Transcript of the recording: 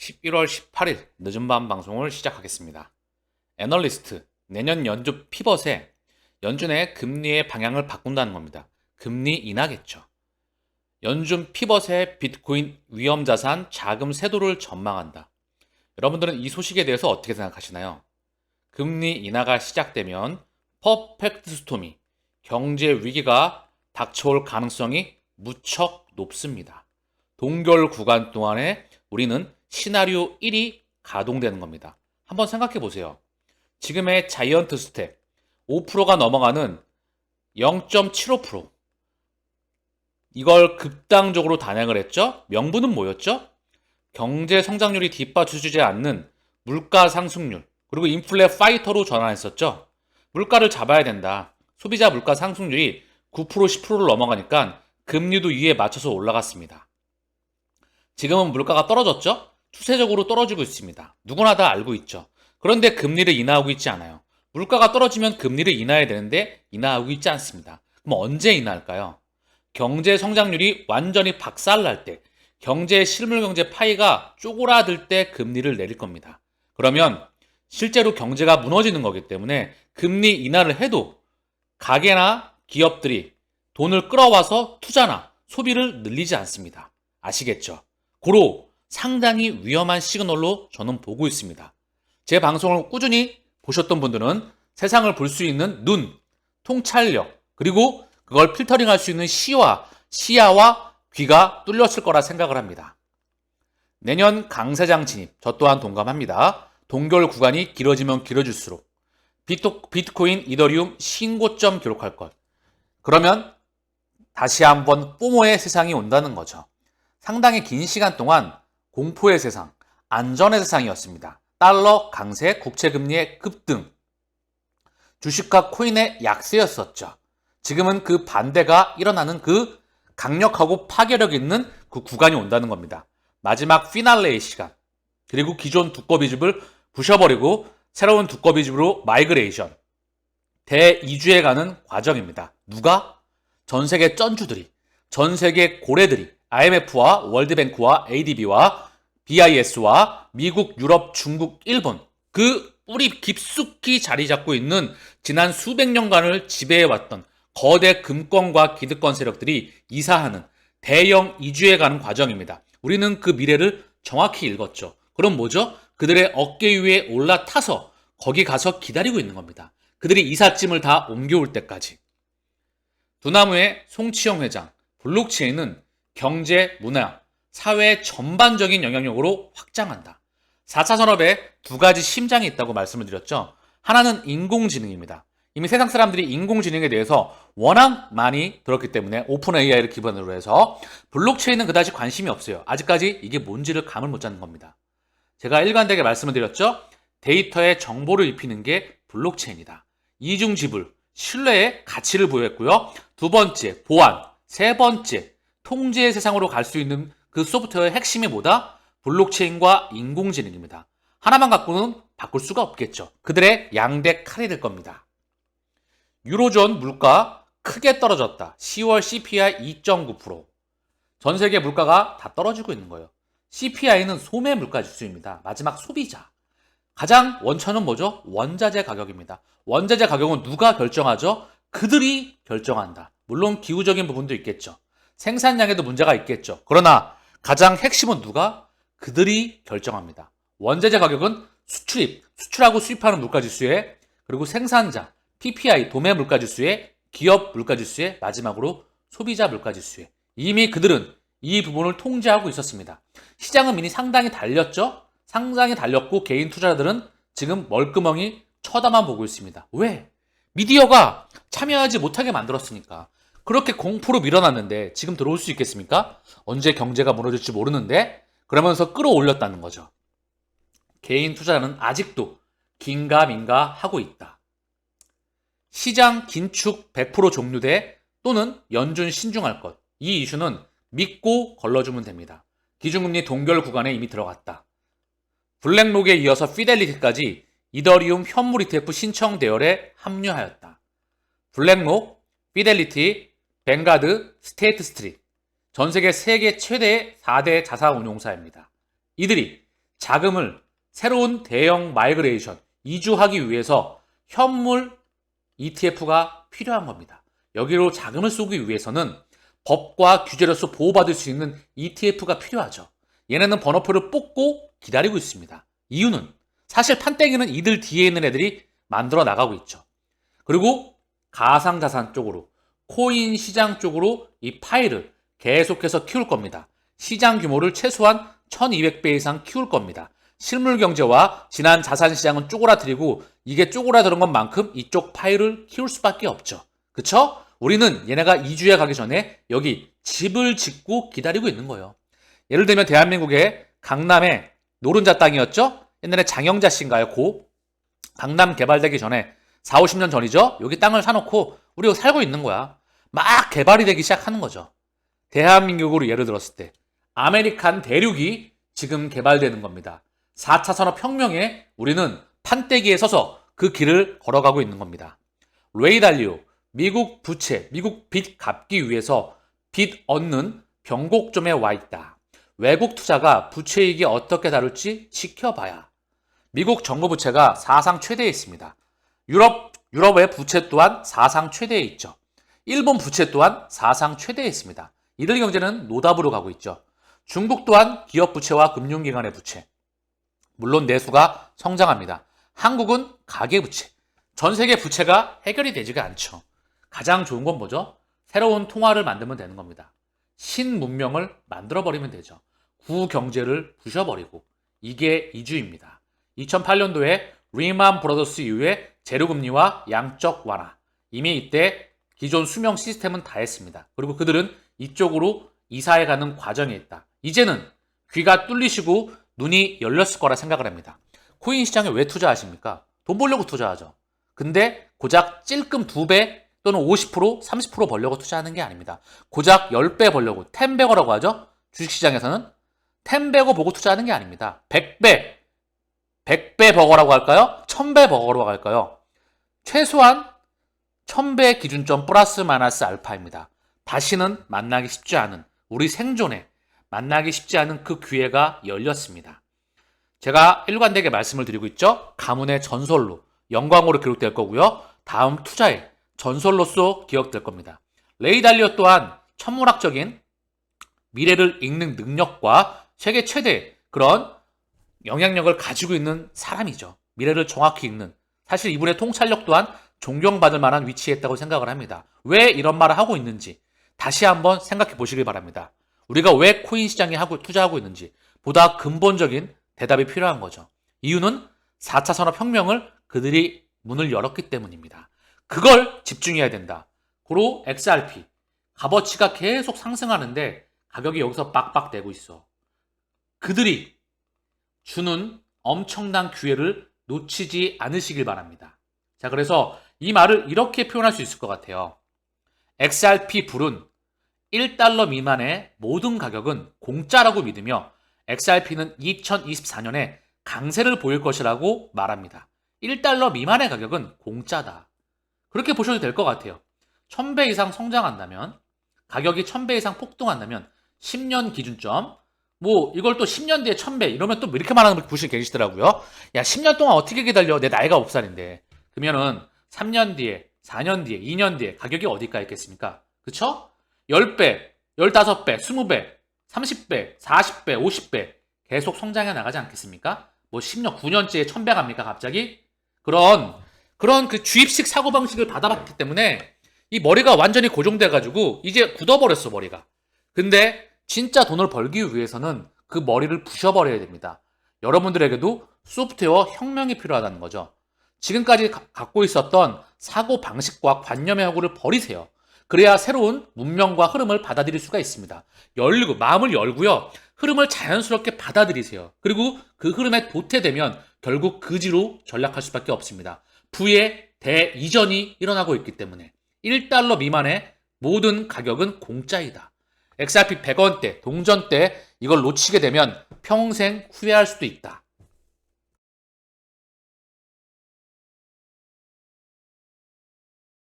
11월 18일 늦은 밤 방송을 시작하겠습니다. 애널리스트, 내년 연준 피벗에 연준의 금리의 방향을 바꾼다는 겁니다. 금리 인하겠죠. 연준 피벗의 비트코인 위험자산 자금 세도를 전망한다. 여러분들은 이 소식에 대해서 어떻게 생각하시나요? 금리 인하가 시작되면 퍼펙트 스톰이 경제 위기가 닥쳐올 가능성이 무척 높습니다. 동결 구간 동안에 우리는 시나리오 1이 가동되는 겁니다. 한번 생각해 보세요. 지금의 자이언트 스텝 5%가 넘어가는 0.75%, 이걸 급당적으로 단행을 했죠. 명분은 뭐였죠? 경제 성장률이 뒷받쳐주지 않는 물가 상승률, 그리고 인플레 파이터로 전환했었죠. 물가를 잡아야 된다. 소비자 물가 상승률이 9% 10%를 넘어가니까 금리도 이에 맞춰서 올라갔습니다. 지금은 물가가 떨어졌죠? 추세적으로 떨어지고 있습니다. 누구나 다 알고 있죠. 그런데 금리를 인하하고 있지 않아요. 물가가 떨어지면 금리를 인하해야 되는데 인하하고 있지 않습니다. 그럼 언제 인하할까요? 경제 성장률이 완전히 박살날 때, 경제 실물 경제 파이가 쪼그라들 때 금리를 내릴 겁니다. 그러면 실제로 경제가 무너지는 거기 때문에 금리 인하를 해도 가게나 기업들이 돈을 끌어와서 투자나 소비를 늘리지 않습니다. 아시겠죠? 고로 상당히 위험한 시그널로 저는 보고 있습니다. 제 방송을 꾸준히 보셨던 분들은 세상을 볼 수 있는 눈, 통찰력, 그리고 그걸 필터링할 수 있는 시야와 귀가 뚫렸을 거라 생각을 합니다. 내년 강세장 진입, 저 또한 동감합니다. 동결 구간이 길어지면 길어질수록 비트코인, 이더리움 신고점 기록할 것. 그러면 다시 한번 포모의 세상이 온다는 거죠. 상당히 긴 시간 동안 공포의 세상, 안전의 세상이었습니다. 달러 강세, 국채금리의 급등, 주식과 코인의 약세였었죠. 지금은 그 반대가 일어나는 그 강력하고 파괴력 있는 그 구간이 온다는 겁니다. 마지막 피날레의 시간, 그리고 기존 두꺼비집을 부셔버리고 새로운 두꺼비집으로 마이그레이션, 대이주해 가는 과정입니다. 누가? 전 세계 쩐주들이, 전 세계 고래들이 IMF와 월드뱅크와 ADB와 BIS와 미국, 유럽, 중국, 일본, 그 뿌리 깊숙이 자리 잡고 있는 지난 수백 년간을 지배해왔던 거대 금권과 기득권 세력들이 이사하는 대형 이주해가는 과정입니다. 우리는 그 미래를 정확히 읽었죠. 그럼 뭐죠? 그들의 어깨 위에 올라타서 거기 가서 기다리고 있는 겁니다. 그들이 이삿짐을 다 옮겨올 때까지. 두나무의 송치영 회장, 블록체인은 경제, 문화, 사회 전반적인 영향력으로 확장한다. 4차 산업에 두 가지 심장이 있다고 말씀을 드렸죠. 하나는 인공지능입니다. 이미 세상 사람들이 인공지능에 대해서 워낙 많이 들었기 때문에 오픈 AI를 기반으로 해서 블록체인은 그다지 관심이 없어요. 아직까지 이게 뭔지를 감을 못 잡는 겁니다. 제가 일관되게 말씀을 드렸죠. 데이터에 정보를 입히는 게 블록체인이다. 이중지불, 신뢰의 가치를 부여했고요. 두 번째, 보안. 세 번째, 통제의 세상으로 갈 수 있는 그 소프트웨어의 핵심이 뭐다? 블록체인과 인공지능입니다. 하나만 갖고는 바꿀 수가 없겠죠. 그들의 양대 칼이 될 겁니다. 유로존 물가 크게 떨어졌다. 10월 CPI 2.9%. 전 세계 물가가 다 떨어지고 있는 거예요. CPI는 소매 물가 지수입니다. 마지막 소비자. 가장 원천은 뭐죠? 원자재 가격입니다. 원자재 가격은 누가 결정하죠? 그들이 결정한다. 물론 기후적인 부분도 있겠죠. 생산량에도 문제가 있겠죠. 그러나 가장 핵심은 누가? 그들이 결정합니다. 원자재 가격은 수출하고 수입하는 물가지수에, 그리고 생산자, PPI, 도매 물가지수에, 기업 물가지수에, 마지막으로 소비자 물가지수에. 이미 그들은 이 부분을 통제하고 있었습니다. 시장은 이미 상당히 달렸죠? 상당히 달렸고 개인 투자자들은 지금 멀끄멍이 쳐다만 보고 있습니다. 왜? 미디어가 참여하지 못하게 만들었으니까. 그렇게 공포로 밀어놨는데 지금 들어올 수 있겠습니까? 언제 경제가 무너질지 모르는데 그러면서 끌어올렸다는 거죠. 개인 투자자는 아직도 긴가민가 하고 있다. 시장 긴축 100% 종료돼 또는 연준 신중할 것. 이 이슈는 믿고 걸러주면 됩니다. 기준금리 동결 구간에 이미 들어갔다. 블랙록에 이어서 피델리티까지 이더리움 현물 ETF 신청 대열에 합류하였다. 블랙록, 피델리티, 뱅가드, 스테이트 스트릿. 전 세계 최대의 4대 자산운용사입니다. 이들이 자금을 새로운 대형 마이그레이션, 이주하기 위해서 현물 ETF가 필요한 겁니다. 여기로 자금을 쏘기 위해서는 법과 규제로서 보호받을 수 있는 ETF가 필요하죠. 얘네는 번호표를 뽑고 기다리고 있습니다. 이유는 사실 판때기는 이들 뒤에 있는 애들이 만들어 나가고 있죠. 그리고 가상자산 쪽으로, 코인 시장 쪽으로 이 파일을 계속해서 키울 겁니다. 시장 규모를 최소한 1200배 이상 키울 겁니다. 실물 경제와 지난 자산 시장은 쪼그라들이고 이게 쪼그라드는 것만큼 이쪽 파일을 키울 수밖에 없죠. 그쵸? 우리는 얘네가 이주해 가기 전에 여기 집을 짓고 기다리고 있는 거예요. 예를 들면 대한민국의 강남의 노른자 땅이었죠? 옛날에 장영자 씨인가요? 강남 개발되기 전에 4, 50년 전이죠? 여기 땅을 사놓고 우리가 살고 있는 거야. 막 개발이 되기 시작하는 거죠. 대한민국으로 예를 들었을 때 아메리칸 대륙이 지금 개발되는 겁니다. 4차 산업혁명에 우리는 판때기에 서서 그 길을 걸어가고 있는 겁니다. 레이 달리오, 미국 부채, 미국 빚 갚기 위해서 빚 얻는 변곡점에 와 있다. 외국 투자가 부채이익이 어떻게 다룰지 지켜봐야. 미국 정부 부채가 사상 최대에 있습니다. 유럽의 부채 또한 사상 최대에 있죠. 일본 부채 또한 사상 최대에 있습니다. 이들 경제는 노답으로 가고 있죠. 중국 또한 기업 부채와 금융기관의 부채. 물론 내수가 성장합니다. 한국은 가계부채. 전 세계 부채가 해결이 되지가 않죠. 가장 좋은 건 뭐죠? 새로운 통화를 만들면 되는 겁니다. 신문명을 만들어버리면 되죠. 구경제를 부셔버리고. 이게 이주입니다. 2008년도에 리만 브라더스 이후에 제로금리와 양적 완화. 이미 이때 기존 수명 시스템은 다 했습니다. 그리고 그들은 이쪽으로 이사해가는 과정에 있다. 이제는 귀가 뚫리시고 눈이 열렸을 거라 생각을 합니다. 코인 시장에 왜 투자하십니까? 돈 벌려고 투자하죠. 근데 고작 찔끔 2배 또는 50%, 30% 벌려고 투자하는 게 아닙니다. 고작 10배 벌려고, 10배거라고 하죠? 주식시장에서는 10배거 보고 투자하는 게 아닙니다. 100배 버거라고 할까요? 1000배 버거라고 할까요? 최소한 1000배 기준점 플러스 마이너스 알파입니다. 다시는 만나기 쉽지 않은, 우리 생존에 만나기 쉽지 않은 그 기회가 열렸습니다. 제가 일관되게 말씀을 드리고 있죠. 가문의 전설로, 영광으로 기록될 거고요. 다음 투자의 전설로서 기억될 겁니다. 레이 달리오 또한 천문학적인 미래를 읽는 능력과 세계 최대 그런 영향력을 가지고 있는 사람이죠. 미래를 정확히 읽는. 사실 이분의 통찰력 또한 존경받을 만한 위치에 있다고 생각을 합니다. 왜 이런 말을 하고 있는지 다시 한번 생각해 보시길 바랍니다. 우리가 왜 코인 시장에 투자하고 있는지 보다 근본적인 대답이 필요한 거죠. 이유는 4차 산업혁명을 그들이 문을 열었기 때문입니다. 그걸 집중해야 된다. 고로 XRP 값어치가 계속 상승하는데 가격이 여기서 빡빡대고 있어. 그들이 주는 엄청난 기회를 놓치지 않으시길 바랍니다. 자, 그래서 이 말을 이렇게 표현할 수 있을 것 같아요. XRP 불은 1달러 미만의 모든 가격은 공짜라고 믿으며 XRP는 2024년에 강세를 보일 것이라고 말합니다. 1달러 미만의 가격은 공짜다. 그렇게 보셔도 될 것 같아요. 1000배 이상 성장한다면, 가격이 1000배 이상 폭등한다면 10년 기준점, 이걸 또 10년 뒤에 1000배 이러면 또 이렇게 말하는 분이 계시더라고요. 야, 10년 동안 어떻게 기다려? 내 나이가 9살인데. 그러면은 3년 뒤에, 4년 뒤에, 2년 뒤에 가격이 어디가 있겠습니까? 그쵸? 10배, 15배, 20배, 30배, 40배, 50배 계속 성장해 나가지 않겠습니까? 10년, 9년째에 1000배 갑니까, 갑자기? 그런 그 주입식 사고방식을 받아봤기 때문에 이 머리가 완전히 고정돼가지고 이제 굳어버렸어, 머리가. 근데 진짜 돈을 벌기 위해서는 그 머리를 부셔버려야 됩니다. 여러분들에게도 소프트웨어 혁명이 필요하다는 거죠. 지금까지 갖고 있었던 사고방식과 관념의 허구를 버리세요. 그래야 새로운 문명과 흐름을 받아들일 수가 있습니다. 마음을 열고요. 흐름을 자연스럽게 받아들이세요. 그리고 그 흐름에 도태되면 결국 그지로 전락할 수밖에 없습니다. 부의 대이전이 일어나고 있기 때문에 1달러 미만의 모든 가격은 공짜이다. XRP 100원대, 동전 때 이걸 놓치게 되면 평생 후회할 수도 있다.